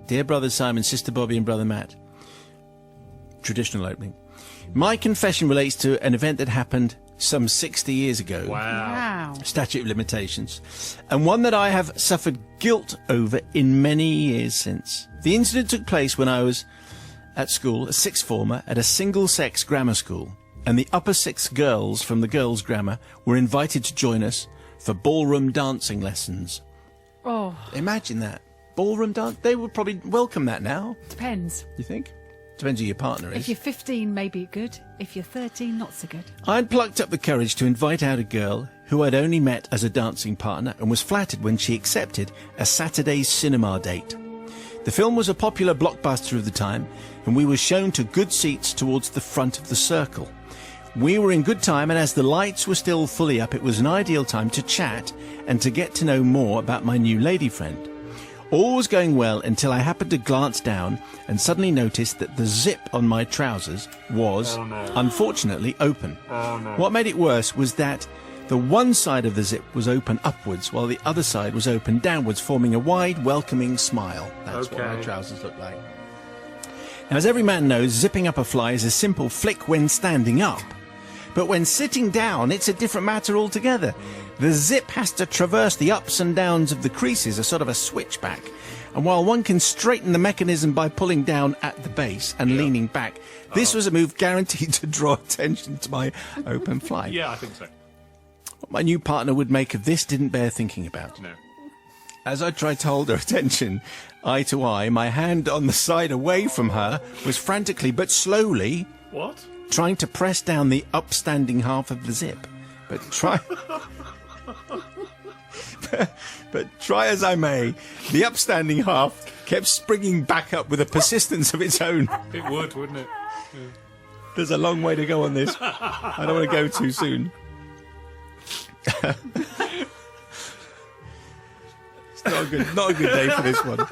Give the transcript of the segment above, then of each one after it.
Dear Brother Simon, Sister Bobby and Brother Matt. Traditional opening. My confession relates to an event that happened some 60 years ago. Wow. Statute of limitations. And one that I have suffered guilt over in many years since. The incident took place when I was at school, a sixth former, at a single-sex grammar school. And the upper sixth girls from the girls' grammar were invited to join us for ballroom dancing lessons. Oh. Imagine that. Ballroom dance? They would probably welcome that now. Depends. You think? Depends who your partner is. If you're 15, maybe good. If you're 13, not so good. I'd plucked up the courage to invite out a girl who I'd only met as a dancing partner and was flattered when she accepted a Saturday cinema date. The film was a popular blockbuster of the time, and we were shown to good seats towards the front of the circle. We were in good time, and as the lights were still fully up, it was an ideal time to chat and to get to know more about my new lady friend. All was going well until I happened to glance down and suddenly noticed that the zip on my trousers was, unfortunately, open. What made it worse was that the one side of the zip was open upwards, while the other side was open downwards, forming a wide, welcoming smile. That's what my trousers look like. Now, as every man knows, zipping up a fly is a simple flick when standing up. But when sitting down, it's a different matter altogether. The zip has to traverse the ups and downs of the creases, a sort of a switchback. And while one can straighten the mechanism by pulling down at the base and leaning back, this was a move guaranteed to draw attention to my open fly. Yeah, I think so. What my new partner would make of this didn't bear thinking about. No. As I tried to hold her attention, eye to eye, my hand on the side away from her was frantically but slowly... What? Trying to press down the upstanding half of the zip. But try as I may, the upstanding half kept springing back up with a persistence of its own. It would, wouldn't it? Yeah. There's a long way to go on this. I don't want to go too soon. It's not a good day for this one.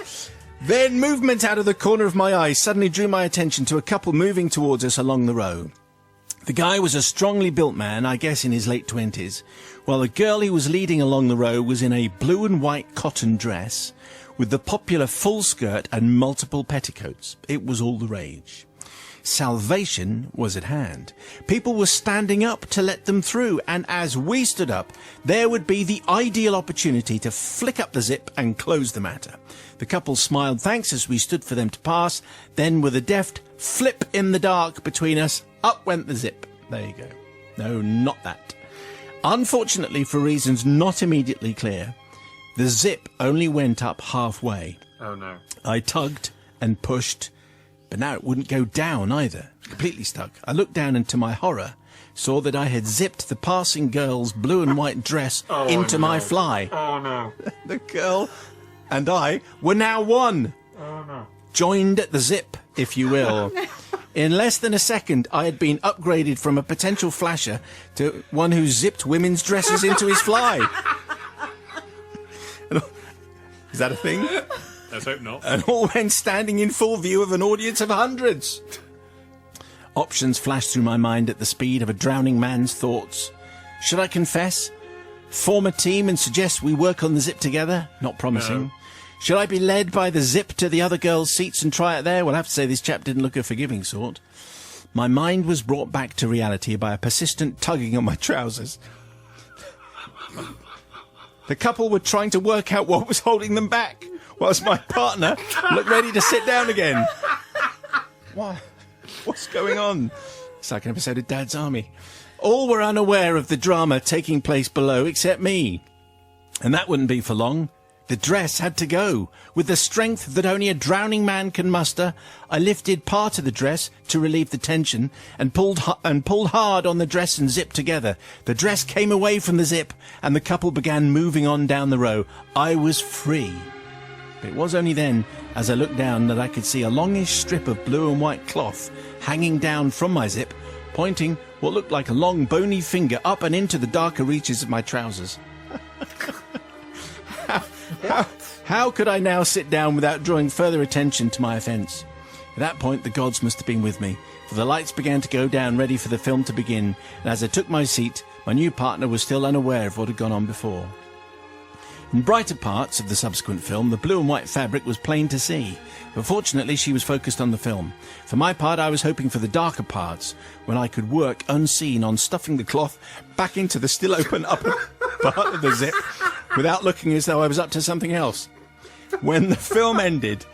Then movement out of the corner of my eye suddenly drew my attention to a couple moving towards us along the row. The guy was a strongly built man, I guess in his late 20s, while the girl he was leading along the row was in a blue and white cotton dress with the popular full skirt and multiple petticoats. It was all the rage. Salvation was at hand. People were standing up to let them through, and as we stood up, there would be the ideal opportunity to flick up the zip and close the matter. The couple smiled thanks as we stood for them to pass, then with a deft flip in the dark between us, up went the zip. There you go. No, not that. Unfortunately, for reasons not immediately clear, the zip only went up halfway. Oh, no. I tugged and pushed, but now it wouldn't go down either. Completely stuck. I looked down and to my horror saw that I had zipped the passing girl's blue and white dress into my fly. Oh, no. The girl and I were now one. Oh, no. Joined at the zip, if you will. In less than a second, I had been upgraded from a potential flasher to one who zipped women's dresses into his fly. Is that a thing? Let's hope not. And all when standing in full view of an audience of hundreds. Options flashed through my mind at the speed of a drowning man's thoughts. Should I confess? Form a team and suggest we work on the zip together? Not promising. No. Should I be led by the zip to the other girls' seats and try it there? Well, I have to say this chap didn't look a forgiving sort. My mind was brought back to reality by a persistent tugging on my trousers. The couple were trying to work out what was holding them back, whilst my partner looked ready to sit down again. What? What's going on? It's like an episode of Dad's Army. All were unaware of the drama taking place below except me. And that wouldn't be for long. The dress had to go. With the strength that only a drowning man can muster, I lifted part of the dress to relieve the tension and pulled hard on the dress and zip together. The dress came away from the zip and the couple began moving on down the row. I was free. But it was only then, as I looked down, that I could see a longish strip of blue and white cloth hanging down from my zip, pointing what looked like a long bony finger up and into the darker reaches of my trousers. How could I now sit down without drawing further attention to my offence? At that point, the gods must have been with me, for the lights began to go down, ready for the film to begin, and as I took my seat, my new partner was still unaware of what had gone on before. In brighter parts of the subsequent film, the blue and white fabric was plain to see, but fortunately she was focused on the film. For my part, I was hoping for the darker parts, when I could work unseen on stuffing the cloth back into the still open upper part of the zip, without looking as though I was up to something else. When the film ended,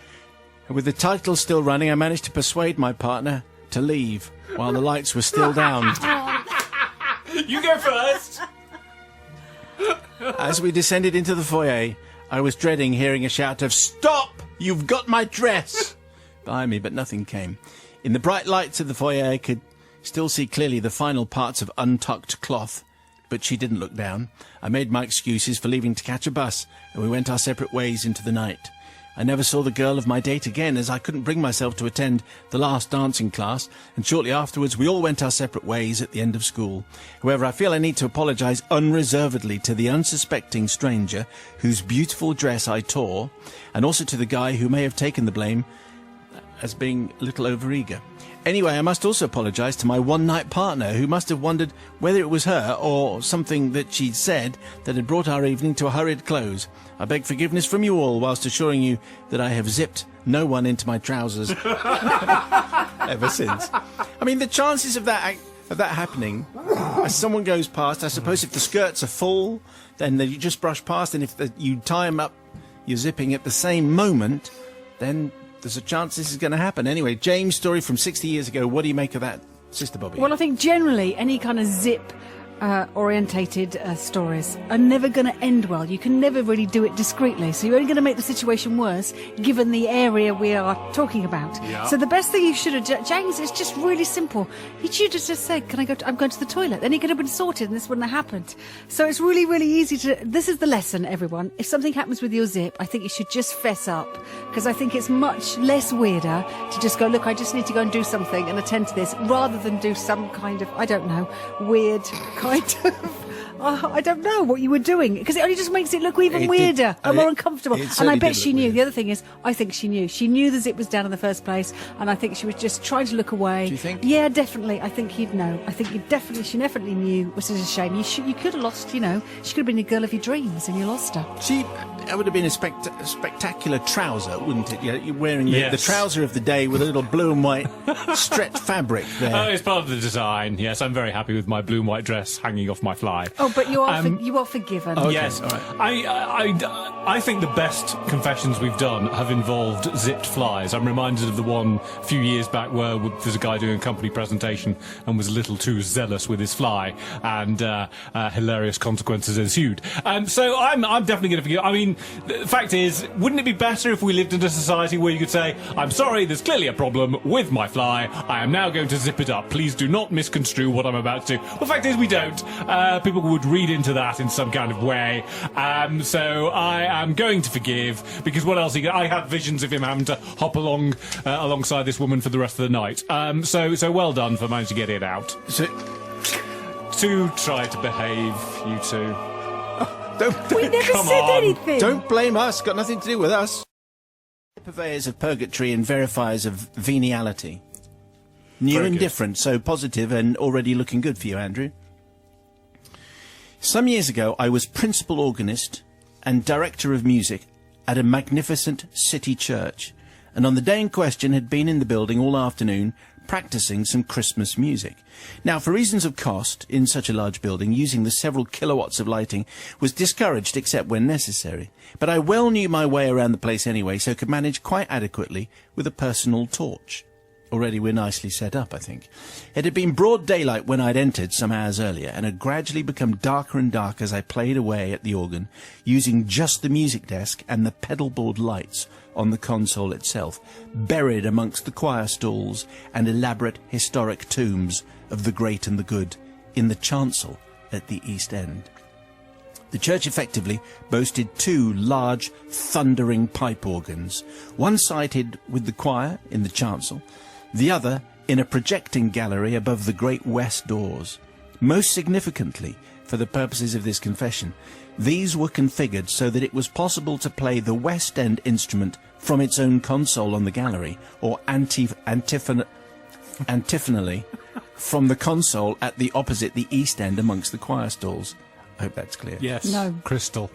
and with the title still running, I managed to persuade my partner to leave while the lights were still down. You go first! As we descended into the foyer, I was dreading hearing a shout of, "Stop! You've got my dress!" behind me, but nothing came. In the bright lights of the foyer, I could still see clearly the final parts of untucked cloth, but she didn't look down. I made my excuses for leaving to catch a bus, and we went our separate ways into the night. I never saw the girl of my date again, as I couldn't bring myself to attend the last dancing class, and shortly afterwards we all went our separate ways at the end of school. However, I feel I need to apologise unreservedly to the unsuspecting stranger whose beautiful dress I tore, and also to the guy who may have taken the blame as being a little overeager. Anyway, I must also apologise to my one-night partner, who must have wondered whether it was her or something that she'd said that had brought our evening to a hurried close. I beg forgiveness from you all, whilst assuring you that I have zipped no one into my trousers ever since. I mean, the chances of that happening, as someone goes past, I suppose if the skirts are full, then you just brush past, and if you tie them up, you're zipping at the same moment, then there's a chance this is going to happen. Anyway, James' story from 60 years ago, what do you make of that, Sister Bobby? Well, I think generally any kind of zip orientated stories are never going to end well. You can never really do it discreetly, so you're only going to make the situation worse given the area we are talking about. Yeah. So the best thing you should have, James, is just really simple. You should have just said, I'm going to the toilet. Then he could have been sorted and this wouldn't have happened. So it's really, really easy to... This is the lesson, everyone. If something happens with your zip, I think you should just fess up, because I think it's much less weirder to just go, look, I just need to go and do something and attend to this, rather than do some kind of, I don't know, weird kind of... I don't know what you were doing, because it only just makes it look even weirder and more uncomfortable. And I bet she knew. Weird. The other thing is, I think she knew. She knew the zip was down in the first place, and I think she was just trying to look away. Do you think? Yeah, definitely. I think you'd know. I think she definitely knew, which is a shame. You could have lost, she could have been the girl of your dreams, and you lost her. That would have been a spectacular trouser, wouldn't it? You're wearing the Yes. trouser of the day with a little blue and white stretch fabric there. Oh, it's part of the design. Yes, I'm very happy with my blue and white dress hanging off my fly. Oh, but you are forgiven. Okay, Yes, all right. I think the best confessions we've done have involved zipped flies. I'm reminded of the one a few years back where there's a guy doing a company presentation and was a little too zealous with his fly, and hilarious consequences ensued. So I'm definitely going to forgive. I mean, the fact is, wouldn't it be better if we lived in a society where you could say, I'm sorry, there's clearly a problem with my fly. I am now going to zip it up. Please do not misconstrue what I'm about to do. Well, the fact is, we don't. People would read into that in some kind of way. So I am going to forgive, because what else? I have visions of him having to hop alongside this woman for the rest of the night. So well done for managing to get it out. To try to behave, you two. We never come said on. anything. Don't blame us. Got nothing to do with us. Purveyors of purgatory and verifiers of veniality. New Very and good. different, so positive and already looking good for you, Andrew. Some years ago, I was principal organist and director of music at a magnificent city church, and on the day in question had been in the building all afternoon practicing some Christmas music. Now, for reasons of cost, in such a large building, using the several kilowatts of lighting was discouraged except when necessary. But I well knew my way around the place anyway, so could manage quite adequately with a personal torch. Already we're nicely set up, I think. It had been broad daylight when I'd entered some hours earlier, and had gradually become darker and darker as I played away at the organ, using just the music desk and the pedal-board lights on the console itself, buried amongst the choir stalls and elaborate historic tombs of the great and the good in the chancel at the East End. The church effectively boasted two large, thundering pipe organs, one sited with the choir in the chancel, the other in a projecting gallery above the great west doors. Most significantly, for the purposes of this confession, these were configured so that it was possible to play the West End instrument from its own console on the gallery, or antiphonally from the console at the opposite the East End amongst the choir stalls. I hope that's clear. Yes. No. Crystal.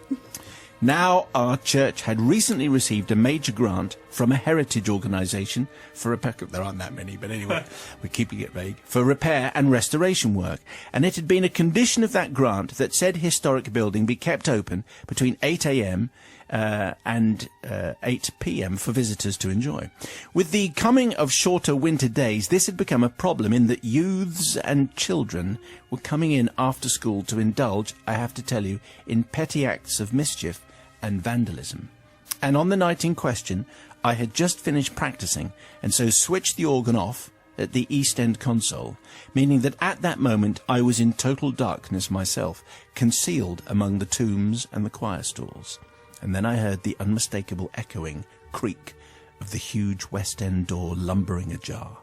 Now, our church had recently received a major grant from a heritage organisation for repair. There aren't that many, but anyway, we're keeping it vague. For repair and restoration work. And it had been a condition of that grant that said historic building be kept open between 8 a.m. And 8 p.m. for visitors to enjoy. With the coming of shorter winter days, this had become a problem in that youths and children were coming in after school to indulge, I have to tell you, in petty acts of mischief and vandalism. And on the night in question, I had just finished practicing, and so switched the organ off at the East End console, meaning that at that moment I was in total darkness myself, concealed among the tombs and the choir stalls. And then I heard the unmistakable echoing creak of the huge West End door lumbering ajar,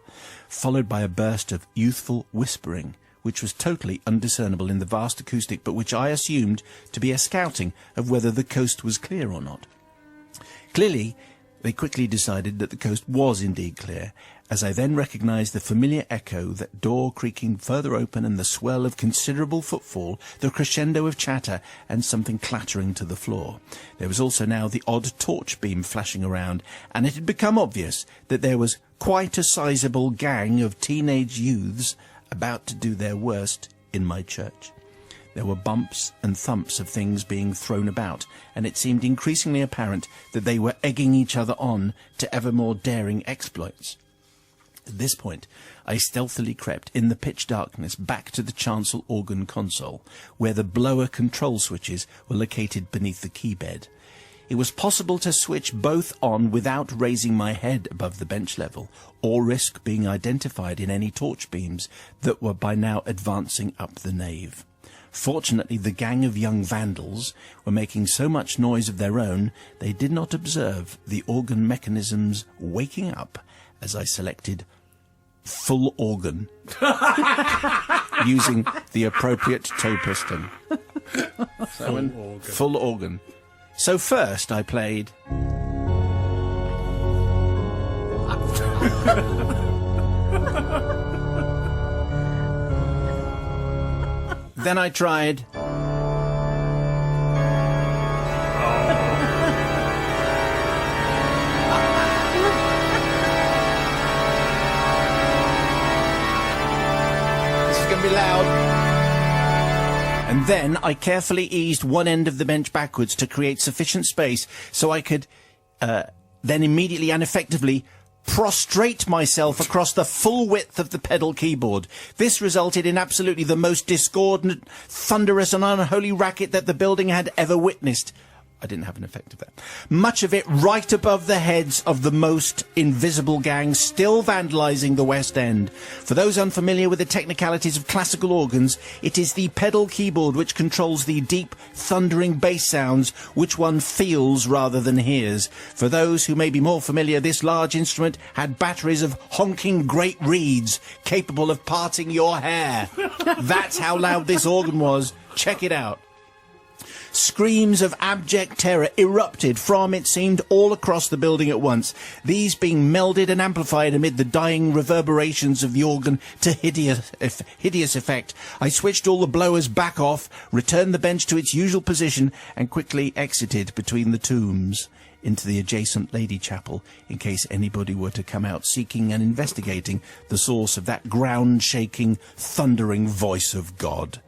followed by a burst of youthful whispering, which was totally undiscernible in the vast acoustic, but which I assumed to be a scouting of whether the coast was clear or not. Clearly, they quickly decided that the coast was indeed clear, as I then recognised the familiar echo, that door creaking further open and the swell of considerable footfall, the crescendo of chatter and something clattering to the floor. There was also now the odd torch beam flashing around, and it had become obvious that there was quite a sizable gang of teenage youths about to do their worst in my church. There were bumps and thumps of things being thrown about, and it seemed increasingly apparent that they were egging each other on to ever more daring exploits. At this point, I stealthily crept in the pitch darkness back to the chancel organ console, where the blower control switches were located beneath the keybed. It was possible to switch both on without raising my head above the bench level, or risk being identified in any torch beams that were by now advancing up the nave. Fortunately, the gang of young vandals were making so much noise of their own, they did not observe the organ mechanisms waking up as I selected full organ, using the appropriate toe piston. Full organ. So first I played... Then I tried... This is going to be loud. And then I carefully eased one end of the bench backwards to create sufficient space so I could then immediately and effectively prostrate myself across the full width of the pedal keyboard. This resulted in absolutely the most discordant, thunderous and unholy racket that the building had ever witnessed. I didn't have an effect of that. Much of it right above the heads of the most invisible gang still vandalising the West End. For those unfamiliar with the technicalities of classical organs, it is the pedal keyboard which controls the deep, thundering bass sounds which one feels rather than hears. For those who may be more familiar, this large instrument had batteries of honking great reeds capable of parting your hair. That's how loud this organ was. Check it out. Screams of abject terror erupted from, it seemed, all across the building at once, these being melded and amplified amid the dying reverberations of the organ to hideous effect. I switched all the blowers back off, returned the bench to its usual position, and quickly exited between the tombs into the adjacent lady chapel, in case anybody were to come out seeking and investigating the source of that ground-shaking, thundering voice of God.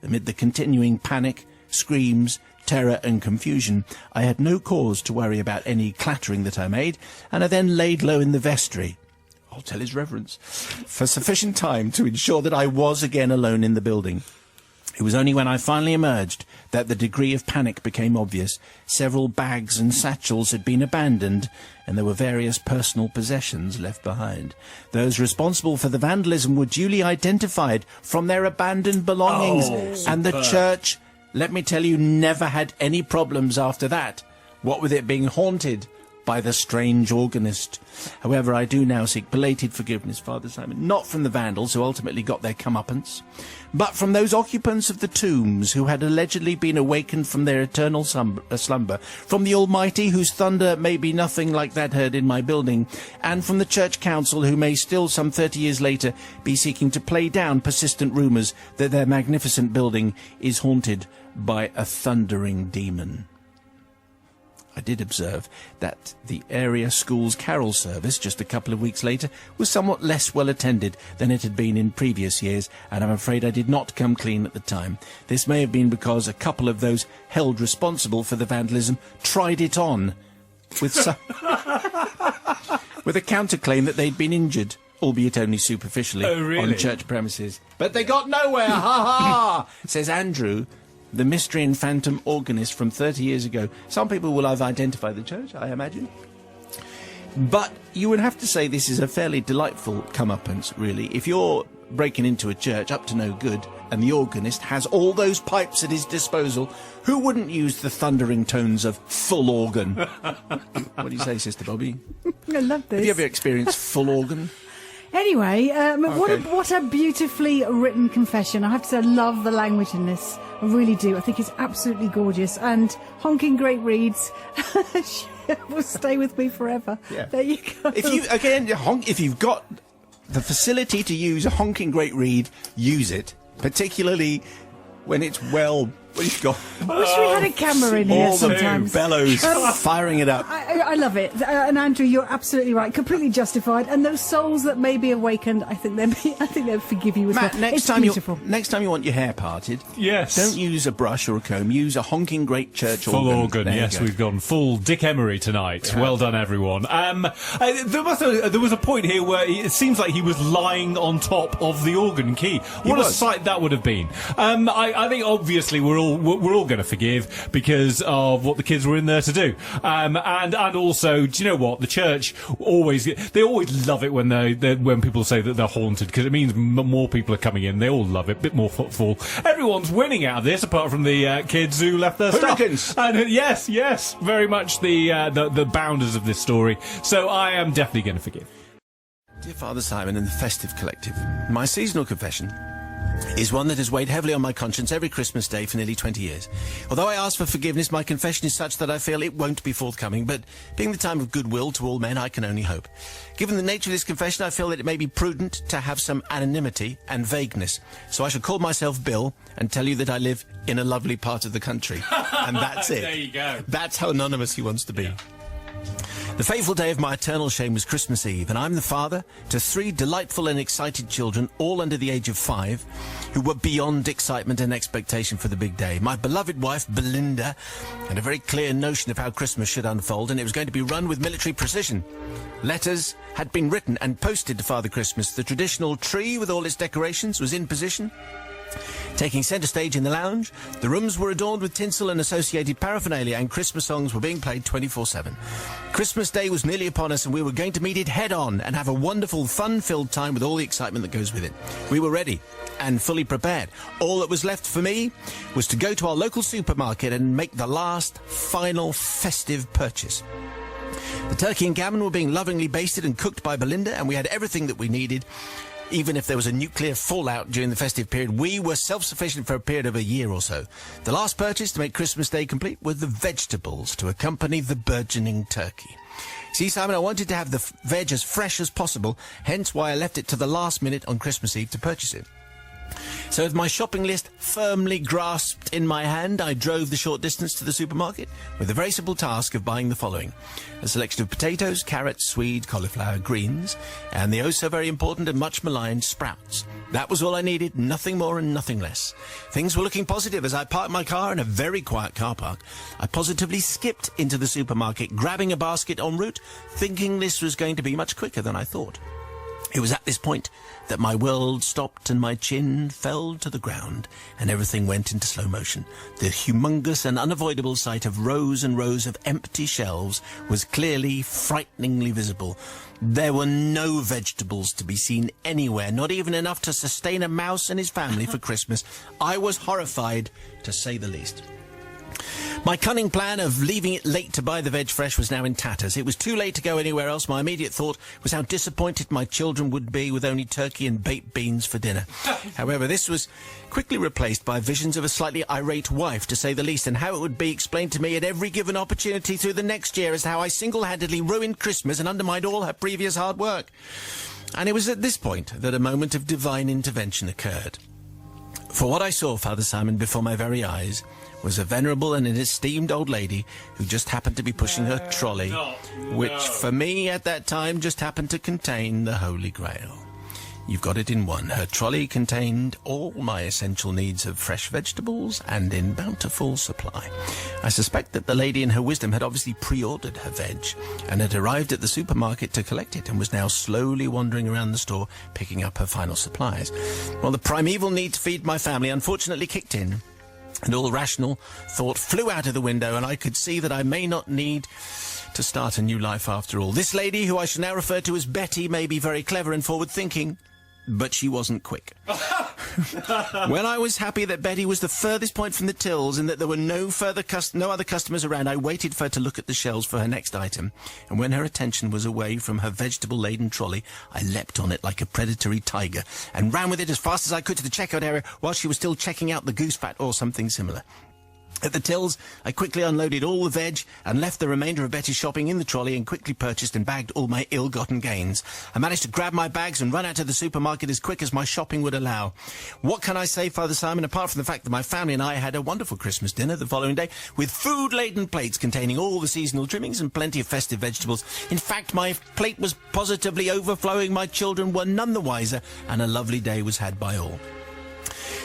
Amid the continuing panic, screams, terror and confusion, I had no cause to worry about any clattering that I made, and I then laid low in the vestry, I'll tell his reverence, for sufficient time to ensure that I was again alone in the building. It was only when I finally emerged that the degree of panic became obvious. Several bags and satchels had been abandoned, and there were various personal possessions left behind. Those responsible for the vandalism were duly identified from their abandoned belongings, and the church, let me tell you, never had any problems after that, what with it being haunted by the strange organist. However, I do now seek belated forgiveness, Father Simon, not from the vandals who ultimately got their comeuppance, but from those occupants of the tombs who had allegedly been awakened from their eternal slumber, from the Almighty whose thunder may be nothing like that heard in my building, and from the Church Council who may still, some 30 years later, be seeking to play down persistent rumours that their magnificent building is haunted by a thundering demon. I did observe that the area school's carol service just a couple of weeks later was somewhat less well attended than it had been in previous years, and I'm afraid I did not come clean at the time. This may have been because a couple of those held responsible for the vandalism tried it on with with a counterclaim that they'd been injured, albeit only superficially, on church premises. But they got nowhere, ha ha, says Andrew, the mystery and phantom organist from 30 years ago. Some people will have identified the church, I imagine. But you would have to say this is a fairly delightful comeuppance, really. If you're breaking into a church up to no good and the organist has all those pipes at his disposal, who wouldn't use the thundering tones of full organ? What do you say, Sister Bobby? I love this. Have you ever experienced full organ? Anyway, what a beautifully written confession. I have to say, I love the language in this. I really do. I think it's absolutely gorgeous. And honking great reads will stay with me forever. Yeah. There you go. If you've got the facility to use a honking great reed, use it. Particularly when it's what you've got. I wish we had a camera in here sometimes. Bellows, firing it up. I love it. And Andrew, you're absolutely right. Completely justified. And those souls that may be awakened, I think they'll forgive you as Matt, well. next time you want your hair parted, yes, don't use a brush or a comb. Use a honking great church organ. Full organ. Yes, we've gone full Dick Emery tonight. Yeah. Well done, everyone. There was a point here where it seems like he was lying on top of the organ key. What a sight that would have been. I think obviously we're all going to forgive because of what the kids were in there to do, and also, do you know what, the church always love it when people say that they're haunted, because it means more people are coming in. They all love it. Bit more footfall. Everyone's winning out of this, apart from the kids who left their Hooligans. stuff. And yes, very much the bounders of this story. So I am definitely going to forgive. Dear Father Simon and the Festive Collective, my seasonal confession is one that has weighed heavily on my conscience every Christmas day for nearly 20 years. Although I ask for forgiveness, my confession is such that I feel it won't be forthcoming, but being the time of goodwill to all men, I can only hope. Given the nature of this confession, I feel that it may be prudent to have some anonymity and vagueness, so I shall call myself Bill and tell you that I live in a lovely part of the country. And that's it. There you go. That's how anonymous he wants to be. Yeah. The fateful day of my eternal shame was Christmas Eve, and I'm the father to 3 delightful and excited children, all under the age of 5, who were beyond excitement and expectation for the big day. My beloved wife, Belinda, had a very clear notion of how Christmas should unfold, and it was going to be run with military precision. Letters had been written and posted to Father Christmas. The traditional tree with all its decorations was in position. Taking centre stage in the lounge, the rooms were adorned with tinsel and associated paraphernalia, and Christmas songs were being played 24/7. Christmas Day was nearly upon us, and we were going to meet it head-on and have a wonderful, fun-filled time with all the excitement that goes with it. We were ready and fully prepared. All that was left for me was to go to our local supermarket and make the last, final, festive purchase. The turkey and gammon were being lovingly basted and cooked by Belinda, and we had everything that we needed. Even if there was a nuclear fallout during the festive period, we were self-sufficient for a period of a year or so. The last purchase to make Christmas Day complete were the vegetables to accompany the burgeoning turkey. See, Simon, I wanted to have the veg as fresh as possible, hence why I left it to the last minute on Christmas Eve to purchase it. So with my shopping list firmly grasped in my hand, I drove the short distance to the supermarket with the very simple task of buying the following: a selection of potatoes, carrots, swede, cauliflower, greens, and the oh-so-very important and much-maligned sprouts. That was all I needed, nothing more and nothing less. Things were looking positive as I parked my car in a very quiet car park. I positively skipped into the supermarket, grabbing a basket en route, thinking this was going to be much quicker than I thought. It was at this point that my world stopped and my chin fell to the ground and everything went into slow motion. The humongous and unavoidable sight of rows and rows of empty shelves was clearly, frighteningly visible. There were no vegetables to be seen anywhere, not even enough to sustain a mouse and his family for Christmas. I was horrified, to say the least. My cunning plan of leaving it late to buy the veg fresh was now in tatters. It was too late to go anywhere else. My immediate thought was how disappointed my children would be with only turkey and baked beans for dinner. However, this was quickly replaced by visions of a slightly irate wife, to say the least, and how it would be explained to me at every given opportunity through the next year as how I single-handedly ruined Christmas and undermined all her previous hard work. And it was at this point that a moment of divine intervention occurred. For what I saw, Father Simon, before my very eyes was a venerable and an esteemed old lady who just happened to be pushing her trolley, which for me at that time just happened to contain the Holy Grail. You've got it in one. Her trolley contained all my essential needs of fresh vegetables and in bountiful supply. I suspect that the lady in her wisdom had obviously pre-ordered her veg and had arrived at the supermarket to collect it and was now slowly wandering around the store picking up her final supplies. Well, the primeval need to feed my family unfortunately kicked in, and all rational thought flew out of the window, and I could see that I may not need to start a new life after all. This lady, who I shall now refer to as Betty, may be very clever and forward-thinking, but she wasn't quick. When I was happy that Betty was the furthest point from the tills and that there were no other customers around, I waited for her to look at the shelves for her next item, and when her attention was away from her vegetable-laden trolley, I leapt on it like a predatory tiger and ran with it as fast as I could to the checkout area while she was still checking out the goose fat or something similar. At the tills, I quickly unloaded all the veg and left the remainder of Betty's shopping in the trolley and quickly purchased and bagged all my ill-gotten gains. I managed to grab my bags and run out to the supermarket as quick as my shopping would allow. What can I say, Father Simon, apart from the fact that my family and I had a wonderful Christmas dinner the following day with food-laden plates containing all the seasonal trimmings and plenty of festive vegetables. In fact, my plate was positively overflowing, my children were none the wiser, and a lovely day was had by all.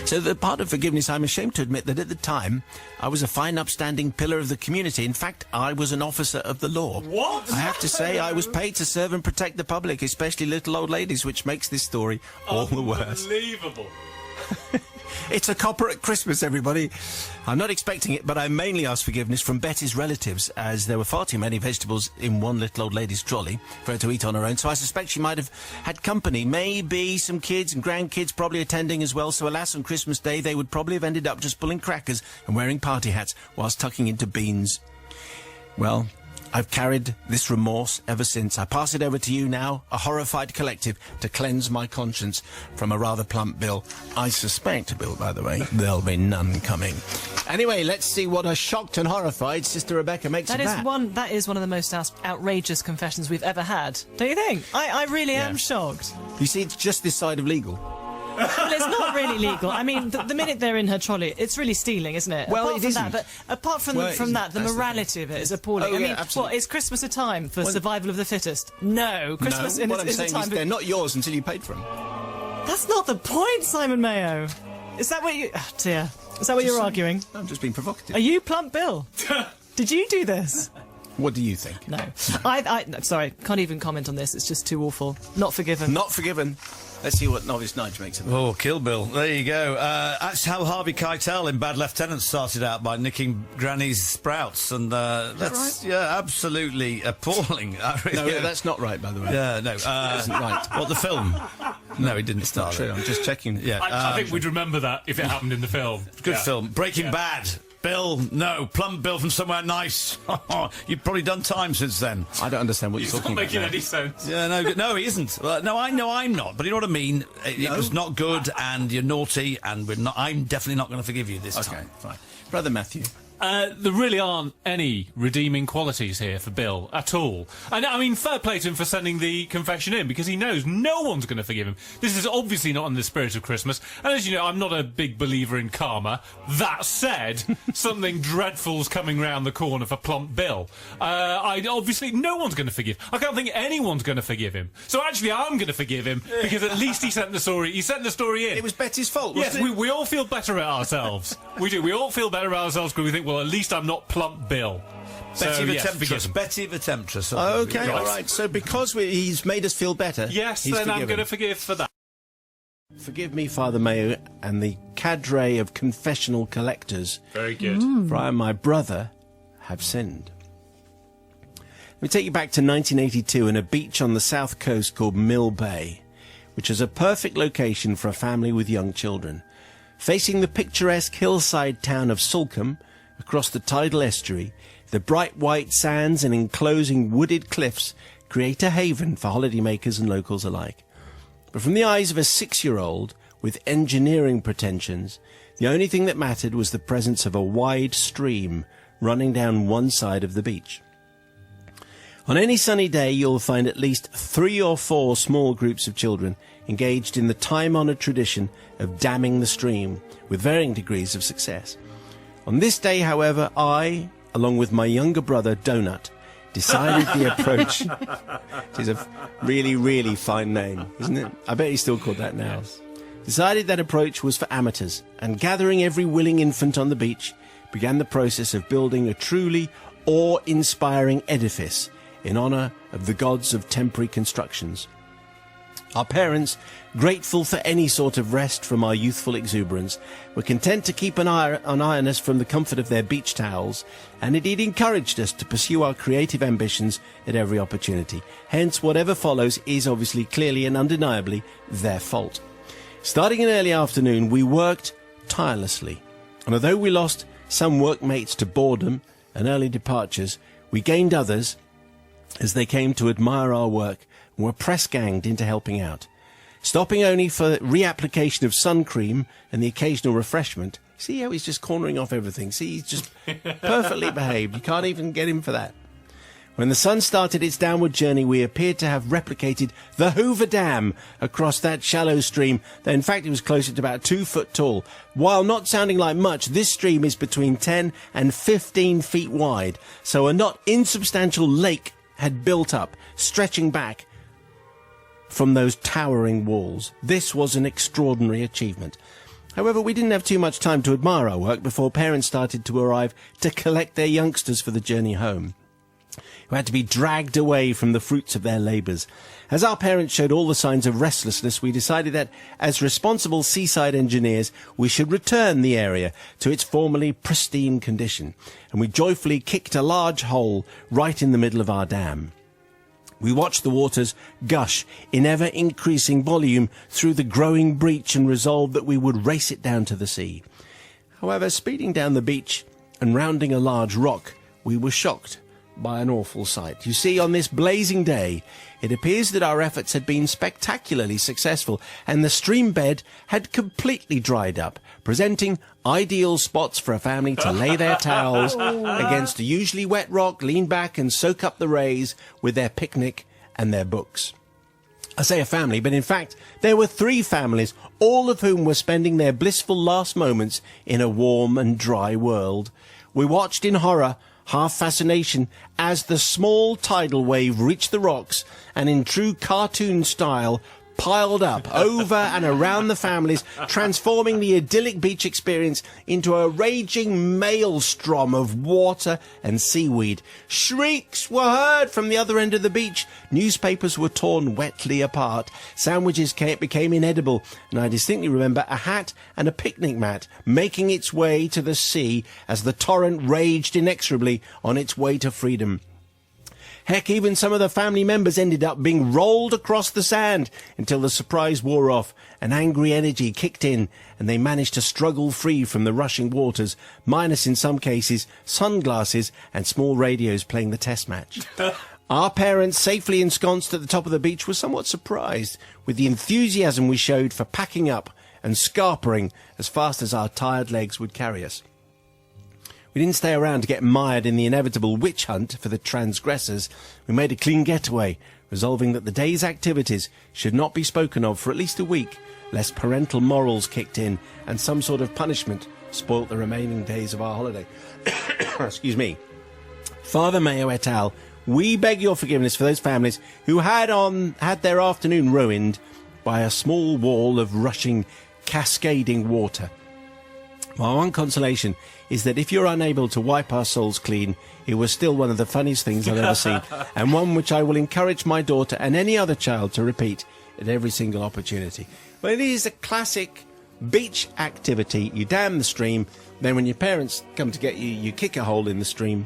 So the part of forgiveness, I'm ashamed to admit that at the time, I was a fine upstanding pillar of the community. In fact, I was an officer of the law. What? I have to say, I was paid to serve and protect the public, especially little old ladies, which makes this story all the worse. Unbelievable. It's a copper at Christmas, everybody. I'm not expecting it, but I mainly asked forgiveness from Betty's relatives, as there were far too many vegetables in one little old lady's trolley for her to eat on her own, so I suspect she might have had company, maybe some kids and grandkids probably attending as well, so alas, on Christmas Day they would probably have ended up just pulling crackers and wearing party hats whilst tucking into beans. Well, I've carried this remorse ever since. I pass it over to you now, a horrified collective, to cleanse my conscience from a rather plump bill. I suspect, Bill, by the way, there'll be none coming. Anyway, let's see what a shocked and horrified Sister Rebecca makes of that. That is one of the most outrageous confessions we've ever had. Don't you think? I really am shocked. You see, it's just this side of legal. Well, it's not really legal. I mean, the minute they're in her trolley, it's really stealing, isn't it? Well, apart it from isn't. That, but apart from that, the morality of it is appalling. Oh, I mean, yeah, absolutely. what, is Christmas a time for survival of the fittest? No. Christmas what I'm is saying a time is for... they're not yours until you paid for them. That's not the point, Simon Mayo. Is that what you... Oh, dear. Is that what you're arguing? I'm just being provocative. Are you Plump Bill? Did you do this? What do you think? No. No, sorry, can't even comment on this. It's just too awful. Not forgiven. Not forgiven. Let's see what Novice Nige makes of it. Oh, Kill Bill. There you go. That's how Harvey Keitel in Bad Lieutenant started out, by nicking Granny's sprouts. And that's right? Yeah, absolutely appalling. No, that's not right, by the way. Yeah, no. That isn't right. What, the film? No, he didn't start True, it. I'm just checking. Yeah, I think we'd remember that if it happened in the film. good film. Breaking Bad. Bill, no. Plump Bill from somewhere nice. You've probably done time since then. I don't understand what you're It's talking not about. making now. any sense. Yeah, no, he isn't. No, I know I'm not, but you know what I mean? It was not good, and you're naughty, and I'm definitely not going to forgive you this Okay, time. fine. Brother Matthew. There really aren't any redeeming qualities here for Bill at all. And I mean, fair play to him for sending the confession in, because he knows no one's going to forgive him. This is obviously not in the spirit of Christmas. And as you know, I'm not a big believer in karma. That said, something dreadful's coming round the corner for Plump Bill. Obviously, no one's going to forgive. I can't think anyone's going to forgive him. So actually, I'm going to forgive him, because at least he sent the story. He sent the story in. It was Betty's fault, Yes, wasn't it? we all feel better at ourselves. We do. We all feel better about ourselves because we think, well, at least I'm not Plump Bill. Betty the yes, forgive Temptress. him. Betty the Temptress. Okay, Right. all right. So because he's made us feel better, Yes, he's then I'm forgiven. going to forgive for that. Forgive me, Father Mayo, and the cadre of confessional collectors, Very good. for I and my brother have sinned. Let me take you back to 1982 and a beach on the south coast called Mill Bay, which is a perfect location for a family with young children. Facing the picturesque hillside town of Sulcombe, across the tidal estuary, the bright white sands and enclosing wooded cliffs create a haven for holidaymakers and locals alike. But from the eyes of a 6-year-old with engineering pretensions, the only thing that mattered was the presence of a wide stream running down one side of the beach. On any sunny day, you'll find at least 3 or 4 small groups of children engaged in the time-honoured tradition of damming the stream, with varying degrees of success. On this day, however, I, along with my younger brother, Donut, decided the approach, which is a really, really fine name, isn't it? I bet he's still called that now. Yes. Decided that approach was for amateurs, and gathering every willing infant on the beach, began the process of building a truly awe-inspiring edifice in honour of the gods of temporary constructions. Our parents, grateful for any sort of rest from our youthful exuberance, were content to keep an eye on us from the comfort of their beach towels, and indeed encouraged us to pursue our creative ambitions at every opportunity. Hence, whatever follows is obviously, clearly and undeniably their fault. Starting in early afternoon, we worked tirelessly, and although we lost some workmates to boredom and early departures, we gained others as they came to admire our work and were press-ganged into helping out. Stopping only for reapplication of sun cream and the occasional refreshment. See how he's just cornering off everything? See, he's just perfectly behaved. You can't even get him for that. When the sun started its downward journey, we appeared to have replicated the Hoover Dam across that shallow stream, though in fact it was closer to about 2 foot tall. While not sounding like much, this stream is between 10 and 15 feet wide, so a not insubstantial lake had built up, stretching back from those towering walls. This was an extraordinary achievement. However, we didn't have too much time to admire our work before parents started to arrive to collect their youngsters for the journey home, who had to be dragged away from the fruits of their labours. As our parents showed all the signs of restlessness, we decided that, as responsible seaside engineers, we should return the area to its formerly pristine condition, and we joyfully kicked a large hole right in the middle of our dam. We watched the waters gush in ever-increasing volume through the growing breach and resolved that we would race it down to the sea. However, speeding down the beach and rounding a large rock, we were shocked by an awful sight. You see, on this blazing day, it appears that our efforts had been spectacularly successful, and the stream bed had completely dried up, presenting ideal spots for a family to lay their towels against a usually wet rock, lean back and soak up the rays with their picnic and their books. I say a family, but in fact, there were 3 families, all of whom were spending their blissful last moments in a warm and dry world. We watched in horror, half fascination, as the small tidal wave reached the rocks and in true cartoon style piled up over and around the families, transforming the idyllic beach experience into a raging maelstrom of water and seaweed. Shrieks were heard from the other end of the beach. Newspapers were torn wetly apart. Sandwiches became inedible, and I distinctly remember a hat and a picnic mat making its way to the sea as the torrent raged inexorably on its way to freedom. Heck, even some of the family members ended up being rolled across the sand until the surprise wore off and angry energy kicked in, and they managed to struggle free from the rushing waters, minus in some cases sunglasses and small radios playing the test match. Our parents, safely ensconced at the top of the beach, were somewhat surprised with the enthusiasm we showed for packing up and scarpering as fast as our tired legs would carry us. We didn't stay around to get mired in the inevitable witch hunt for the transgressors. We made a clean getaway, resolving that the day's activities should not be spoken of for at least a week, lest parental morals kicked in and some sort of punishment spoilt the remaining days of our holiday. Excuse me. Father Mayo et al., we beg your forgiveness for those families who had their afternoon ruined by a small wall of rushing, cascading water. My one consolation is that if you're unable to wipe our souls clean, it was still one of the funniest things I've ever seen, and one which I will encourage my daughter and any other child to repeat at every single opportunity. Well, it is a classic beach activity. You dam the stream, then when your parents come to get you, you kick a hole in the stream,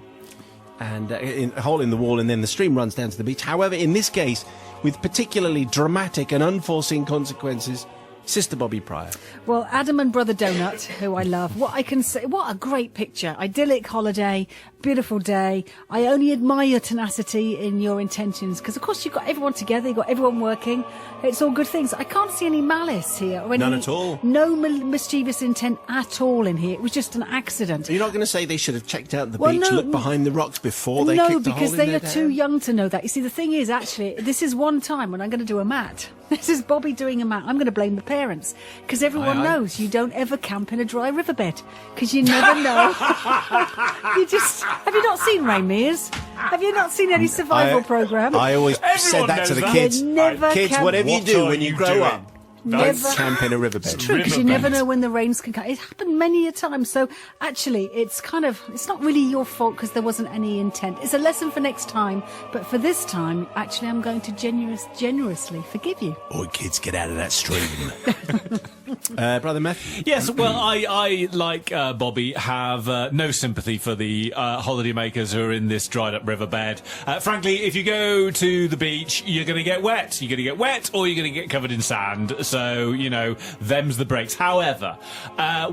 and a hole in the wall, and then the stream runs down to the beach. However, in this case, with particularly dramatic and unforeseen consequences, Sister Bobby Pryor. Well, Adam and Brother Donut, who I love, what I can say, what a great picture. Idyllic holiday, beautiful day. I only admire your tenacity in your intentions because, of course, you've got everyone together, you've got everyone working. It's all good things. I can't see any malice here. Or any, None at all. No mischievous intent at all in here. It was just an accident. You're not going to say they should have checked out the beach, looked behind the rocks before they kicked the hole in their because they are dam? too young to know that. You see, the thing is, actually, this is one time when I'm going to do a mat. This is Bobby doing a mat. I'm going to blame the parents because everyone knows you don't ever camp in a dry riverbed because you never know. Have you not seen Rain Mears? Have you not seen any survival program? I always said Everyone that to knows the that. kids. Never Kids, camp- whatever you What do are when you you grow doing? up, Never. don't camp in a riverbed. True, because you never know when the rains can come. It's happened many a time. So actually, it's not really your fault because there wasn't any intent. It's a lesson for next time. But for this time, actually, I'm going to generously forgive you. Boy, kids, get out of that stream. Brother Meth? Yes, well, I like Bobby, have no sympathy for the holidaymakers who are in this dried-up riverbed. Frankly, if you go to the beach, you're going to get wet. You're going to get wet or you're going to get covered in sand. So, them's the breaks. However,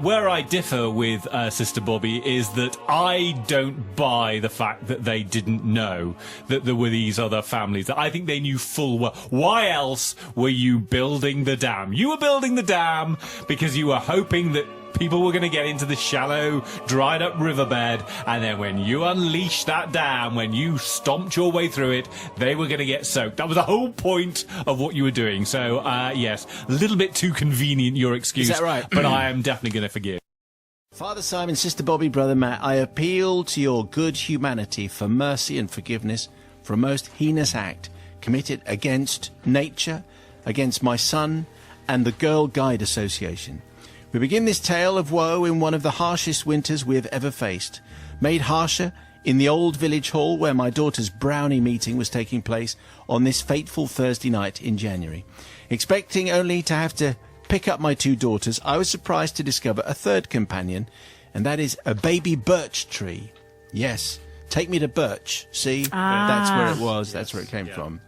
where I differ with Sister Bobby is that I don't buy the fact that they didn't know that there were these other families. I think they knew full well. Why else were you building the dam? You were building the dam because you were hoping that people were going to get into the shallow, dried-up riverbed, and then when you unleashed that dam, when you stomped your way through it, they were going to get soaked. That was the whole point of what you were doing. So, yes, a little bit too convenient, your excuse. Is that right? But I am definitely going to forgive. Father Simon, Sister Bobby, Brother Matt, I appeal to your good humanity for mercy and forgiveness for a most heinous act committed against nature, against my son, and the Girl Guide Association. We begin this tale of woe in one of the harshest winters we have ever faced, made harsher in the old village hall where my daughter's brownie meeting was taking place on this fateful Thursday night in January. Expecting only to have to pick up my two daughters, I was surprised to discover a third companion, and that is a baby birch tree. Yes, take me to Birch. See, that's where it was. That's where it came from.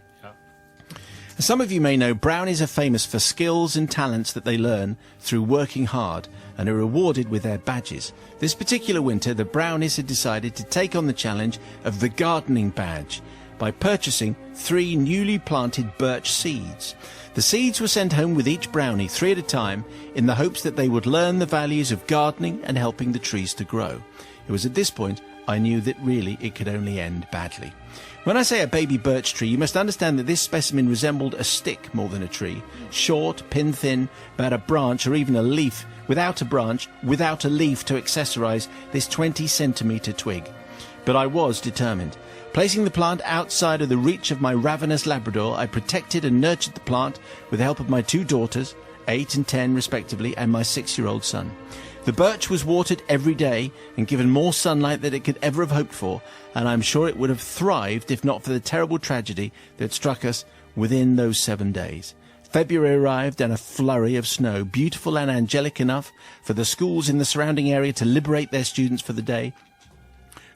As some of you may know, brownies are famous for skills and talents that they learn through working hard and are rewarded with their badges. This particular winter, the brownies had decided to take on the challenge of the gardening badge by purchasing 3 newly planted birch seeds. The seeds were sent home with each brownie 3 at a time in the hopes that they would learn the values of gardening and helping the trees to grow. It was at this point I knew that really it could only end badly. When I say a baby birch tree, you must understand that this specimen resembled a stick more than a tree. Short, pin-thin, about a branch or even a leaf, without a branch, without a leaf to accessorize this 20-centimetre twig. But I was determined. Placing the plant outside of the reach of my ravenous Labrador, I protected and nurtured the plant with the help of my 2 daughters, 8 and 10 respectively, and my 6-year-old son. The birch was watered every day and given more sunlight than it could ever have hoped for, and I'm sure it would have thrived if not for the terrible tragedy that struck us within those 7 days. February arrived and a flurry of snow, beautiful and angelic enough for the schools in the surrounding area to liberate their students for the day,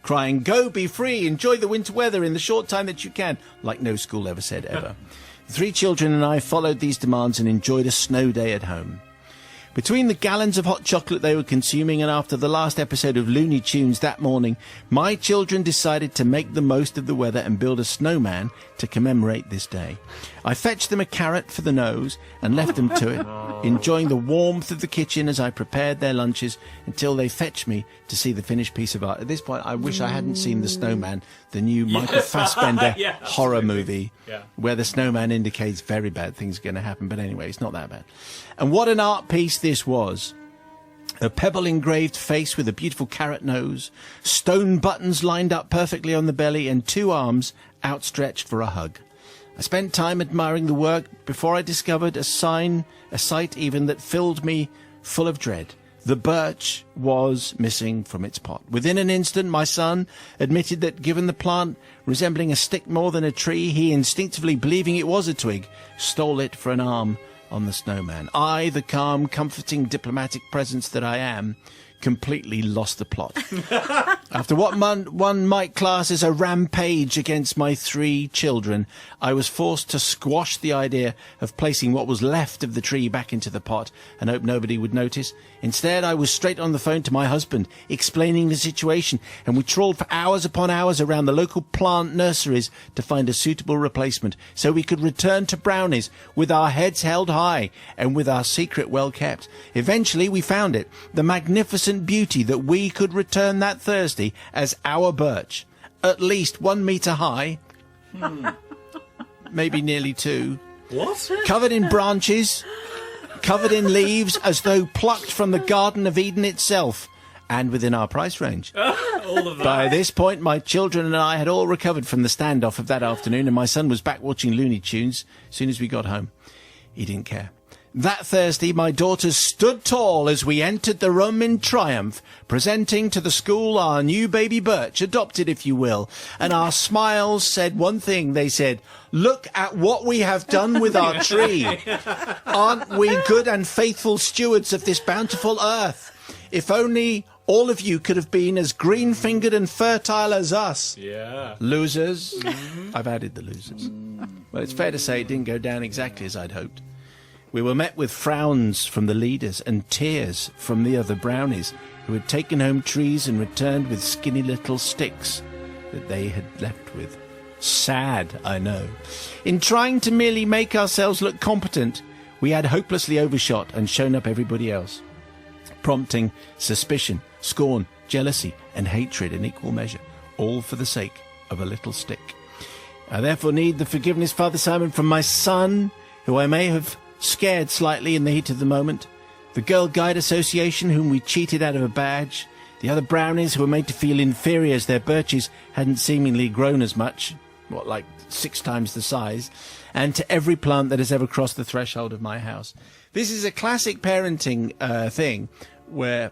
crying, "Go, be free, enjoy the winter weather in the short time that you can," like no school ever said ever. The 3 children and I followed these demands and enjoyed a snow day at home. Between the gallons of hot chocolate they were consuming and after the last episode of Looney Tunes that morning, my children decided to make the most of the weather and build a snowman to commemorate this day. I fetched them a carrot for the nose and left them to it, enjoying the warmth of the kitchen as I prepared their lunches until they fetched me to see the finished piece of art. At this point, I wish I hadn't seen The Snowman, the new Michael Fassbender horror movie, where the snowman indicates very bad things are going to happen. But anyway, it's not that bad. And what an art piece this was. A pebble-engraved face with a beautiful carrot nose, stone buttons lined up perfectly on the belly, and 2 arms outstretched for a hug. I spent time admiring the work before I discovered a sight even that filled me full of dread. The birch was missing from its pot. Within an instant, my son admitted that given the plant resembling a stick more than a tree, he instinctively, believing it was a twig, stole it for an arm on the snowman. I, the calm, comforting, diplomatic presence that I am, completely lost the plot. After what one might class as a rampage against my 3 children, I was forced to squash the idea of placing what was left of the tree back into the pot and hope nobody would notice. Instead, I was straight on the phone to my husband, explaining the situation, and we trawled for hours upon hours around the local plant nurseries to find a suitable replacement so we could return to Brownies with our heads held high and with our secret well kept. Eventually, we found it, the magnificent beauty that we could return that Thursday as our birch, at least 1 metre high, maybe nearly 2. What? Covered in branches, covered in leaves, as though plucked from the Garden of Eden itself, and within our price range. All of that. By this point, my children and I had all recovered from the standoff of that afternoon, and my son was back watching Looney Tunes as soon as we got home. He didn't care. That Thursday, my daughters stood tall as we entered the room in triumph, presenting to the school our new baby birch, adopted if you will, and our smiles said one thing. They said, "Look at what we have done with our tree. Aren't we good and faithful stewards of this bountiful earth? If only all of you could have been as green-fingered and fertile as us." Yeah. Losers. I've added the losers. Well, it's fair to say it didn't go down exactly as I'd hoped. We were met with frowns from the leaders and tears from the other brownies who had taken home trees and returned with skinny little sticks that they had left with. Sad, I know. In trying to merely make ourselves look competent, we had hopelessly overshot and shown up everybody else, prompting suspicion, scorn, jealousy and hatred in equal measure, all for the sake of a little stick. I therefore need the forgiveness, Father Simon, from my son, who I may have scared slightly in the heat of the moment, the Girl Guide Association, whom we cheated out of a badge, the other brownies who were made to feel inferior as their birches hadn't seemingly grown as much, like 6 times the size, and to every plant that has ever crossed the threshold of my house. This is a classic parenting thing where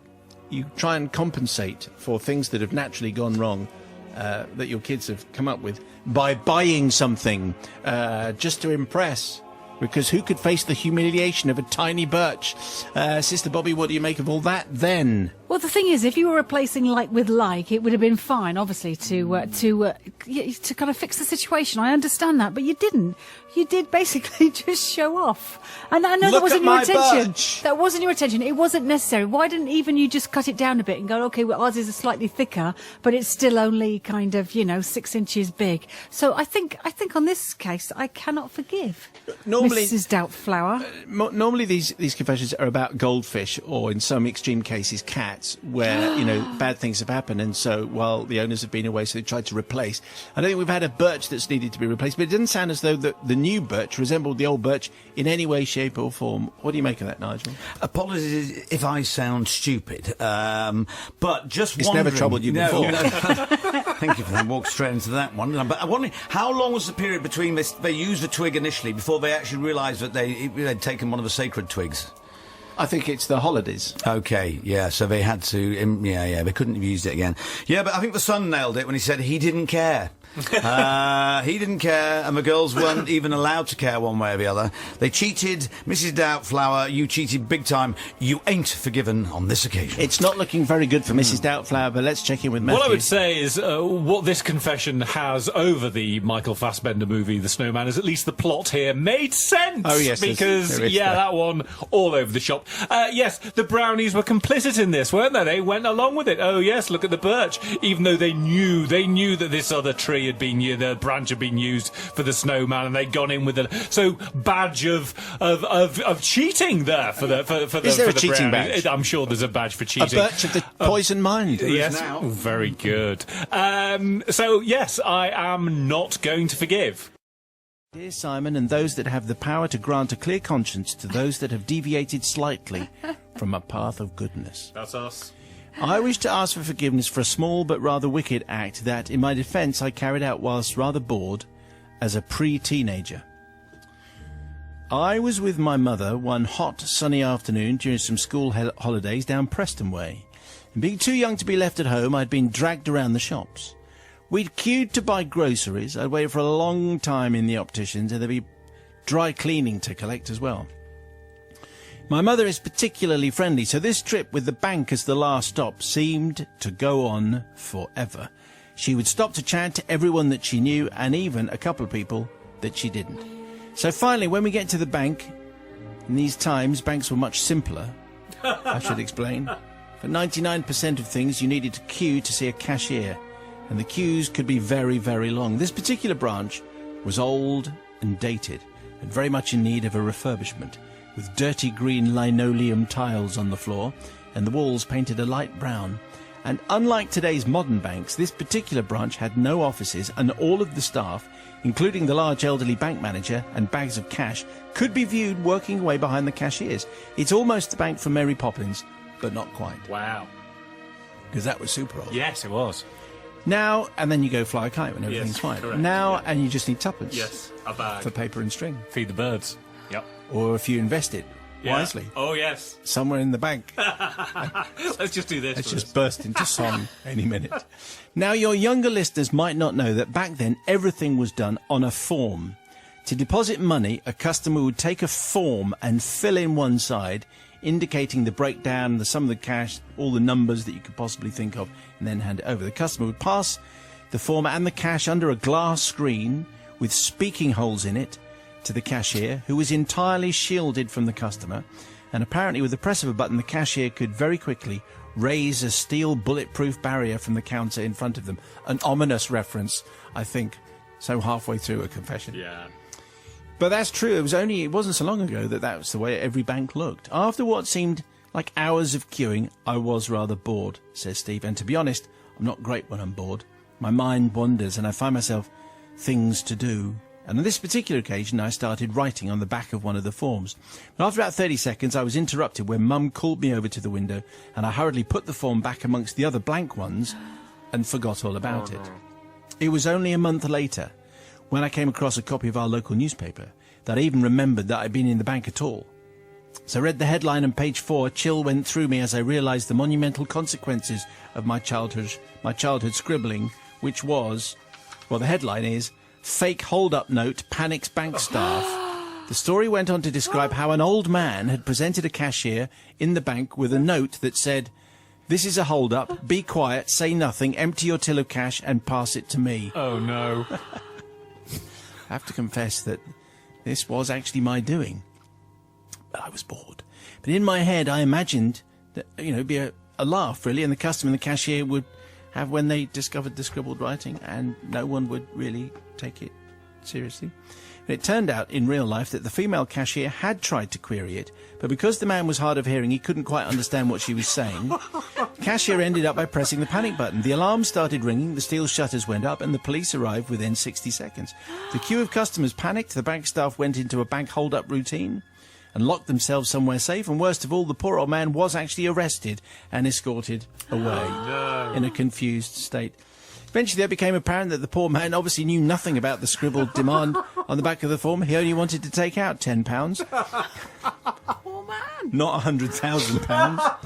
you try and compensate for things that have naturally gone wrong, that your kids have come up with, by buying something just to impress. Because who could face the humiliation of a tiny birch? Sister Bobby, what do you make of all that then? Well, the thing is, if you were replacing like with like, it would have been fine, obviously, to kind of fix the situation. I understand that, but you didn't. You did basically just show off. And I know that wasn't your intention. Birch. That wasn't your intention. It wasn't necessary. Why didn't even you just cut it down a bit and go, okay, well, ours is slightly thicker, but it's still only kind of, 6 inches big. So I think on this case, I cannot forgive Normally, Mrs. Doubtflower. Normally these confessions are about goldfish, or in some extreme cases, cats, where, bad things have happened, and so while the owners have been away, so they tried to replace. I don't think we've had a birch that's needed to be replaced, but it doesn't sound as though the new birch resembled the old birch in any way, shape or form. What do you make of that, Nigel? Apologies if I sound stupid, but just it's wondering... never troubled you before. No. Thank you for that. Walk straight into that one. But I wonder, how long was the period between they used the twig initially before they actually realised that they'd taken one of the sacred twigs? I think it's the holidays. Okay, yeah, so they had to... they couldn't have used it again. Yeah, but I think the son nailed it when he said he didn't care. He didn't care, and the girls weren't even allowed to care one way or the other. They cheated. Mrs. Doubtflower, you cheated big time. You ain't forgiven on this occasion. It's not looking very good for Mrs. Doubtflower, but let's check in with Matthew. What I would say is what this confession has over the Michael Fassbender movie, The Snowman, is at least the plot here made sense. Oh, yes. Because, that one, all over the shop. Yes, the brownies were complicit in this, weren't they? They went along with it. Oh, yes, look at the birch. Even though they knew that this other tree had been used, the branch had been used for the snowman, and they'd gone in with badge of cheating there for the Is there for a the cheating brownies. badge? I'm sure there's a badge for A cheating. birch of the poison mind. Yes, now. very good. So yes, I am not going to forgive. Dear Simon, and those that have the power to grant a clear conscience to those that have deviated slightly from a path of goodness. That's us. I wish to ask for forgiveness for a small but rather wicked act that, in my defence, I carried out whilst rather bored as a pre-teenager. I was with my mother one hot, sunny afternoon during some school holidays down Preston Way. And being too young to be left at home, I'd been dragged around the shops. We'd queued to buy groceries. I'd waited for a long time in the opticians, and there'd be dry cleaning to collect as well. My mother is particularly friendly, so this trip with the bank as the last stop seemed to go on forever. She would stop to chat to everyone that she knew and even a couple of people that she didn't. So finally, when we get to the bank, in these times, banks were much simpler, I should explain. For 99% of things, you needed to queue to see a cashier, and the queues could be very, very long. This particular branch was old and dated, and very much in need of a refurbishment, with dirty green linoleum tiles on the floor, and the walls painted a light brown. And unlike today's modern banks, this particular branch had no offices, and all of the staff, including the large elderly bank manager and bags of cash, could be viewed working away behind the cashiers. It's almost the bank from Mary Poppins, but not quite. Wow. Because that was super old. Yes, it was. Now, and then you go fly a kite when everything's Yes, fine. correct, Now, yeah. and you just need tuppence. Yes, a bag. For paper and string. Feed the birds. Yep. Or if you invest it Yeah. wisely. Oh, yes. Somewhere in the bank. Let's just do this. Let's first. just burst into song any minute. Now, your younger listeners might not know that back then everything was done on a form. To deposit money, a customer would take a form and fill in one side, indicating the breakdown, the sum of the cash, all the numbers that you could possibly think of, and then hand it over. The customer would pass the form and the cash under a glass screen with speaking holes in it to the cashier, who was entirely shielded from the customer, and apparently with the press of a button the cashier could very quickly raise a steel bulletproof barrier from the counter in front of them. An ominous reference, I think, so halfway through a confession. Yeah. But that's true. It wasn't so long ago that was the way every bank looked. After what seemed like hours of queuing, I was rather bored, says Steve. And to be honest, I'm not great when I'm bored. My mind wanders and I find myself things to do. And on this particular occasion, I started writing on the back of one of the forms. But after about 30 seconds, I was interrupted when Mum called me over to the window, and I hurriedly put the form back amongst the other blank ones and forgot all about it. It was only a month later, when I came across a copy of our local newspaper, that I even remembered that I'd been in the bank at all. So I read the headline on page 4. A chill went through me as I realised the monumental consequences of my childhood scribbling, which was, well, the headline is, "Fake hold-up note panics bank staff." The story went on to describe how an old man had presented a cashier in the bank with a note that said, "This is a hold-up, be quiet, say nothing, empty your till of cash and pass it to me." Oh, no. I have to confess that this was actually my doing. But I was bored. But in my head, I imagined that, it'd be a laugh, really, and the customer and the cashier would have when they discovered the scribbled writing, and no one would really take it seriously. And it turned out in real life that the female cashier had tried to query it, but because the man was hard of hearing, he couldn't quite understand what she was saying. The cashier ended up by pressing the panic button. The alarm started ringing, the steel shutters went up, and the police arrived within 60 seconds. The queue of customers panicked, the bank staff went into a bank hold-up routine and locked themselves somewhere safe, and worst of all, the poor old man was actually arrested and escorted away in a confused state. Eventually, it became apparent that the poor man obviously knew nothing about the scribbled demand on the back of the form. He only wanted to take out £10. Oh, man. Not £100,000.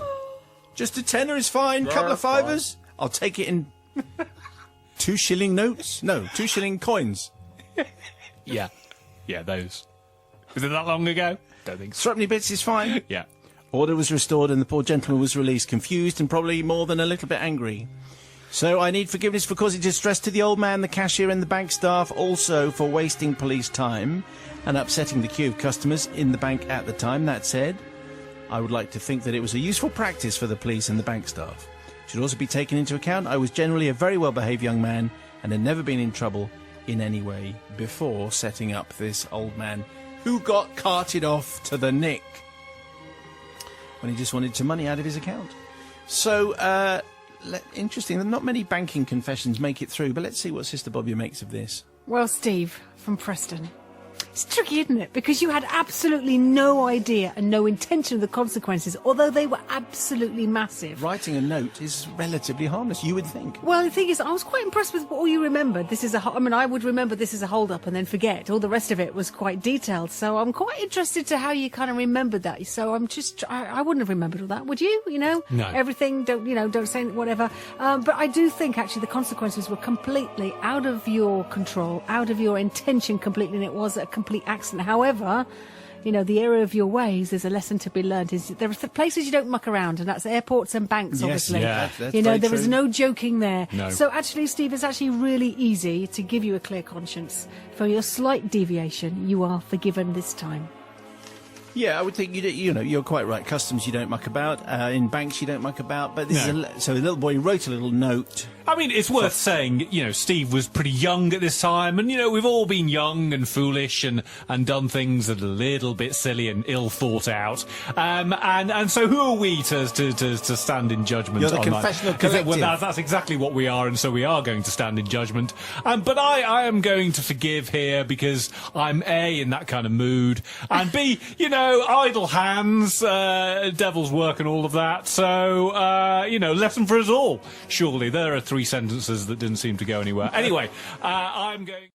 Just a tenner is fine. Couple of fivers. I'll take it in 2 shilling notes. No, 2 shilling coins. Yeah. Yeah, those. Was it that long ago? Don't think so. Threepenny bits is fine. Yeah. Order was restored and the poor gentleman was released, confused and probably more than a little bit angry. So I need forgiveness for causing distress to the old man, the cashier and the bank staff, also for wasting police time and upsetting the queue of customers in the bank at the time. That said, I would like to think that it was a useful practice for the police and the bank staff. It should also be taken into account I was generally a very well-behaved young man and had never been in trouble in any way before setting up this old man who got carted off to the Nick when he just wanted some money out of his account. So, interesting. Not many banking confessions make it through, but let's see what Sister Bobby makes of this. Well, Steve from Preston. It's tricky, isn't it? Because you had absolutely no idea and no intention of the consequences, although they were absolutely massive. Writing a note is relatively harmless, you would think. Well, the thing is, I was quite impressed with all you remembered. I would remember this is a hold-up and then forget. All the rest of it was quite detailed. So I'm quite interested to how you kind of remembered that. So I wouldn't have remembered all that, would you? No. Everything, don't say whatever. But I do think, actually, the consequences were completely out of your control, out of your intention completely, and it was a complete accident. However, the error of your ways, there's a lesson to be learned. Is there are places you don't muck around, and that's airports and banks, Yes, obviously. yeah. That's There very is true. no joking there. No. So actually, Steve, it's actually really easy to give you a clear conscience. For your slight deviation, you are forgiven this time. Yeah, I would think you're quite right. Customs you don't muck about. In banks you don't muck about. But this No. so the little boy wrote a little note. I mean, it's worth saying, Steve was pretty young at this time, and, we've all been young and foolish and done things that are a little bit silly and ill thought out. And so who are we to stand in judgment You're the on confessional that? 'Cause collective. that's exactly what we are, and so we are going to stand in judgment. But I am going to forgive here because I'm A, in that kind of mood, and B, idle hands, devil's work and all of that. So, lesson for us all. Surely there are 3 sentences that didn't seem to go anywhere. Anyway, I'm going...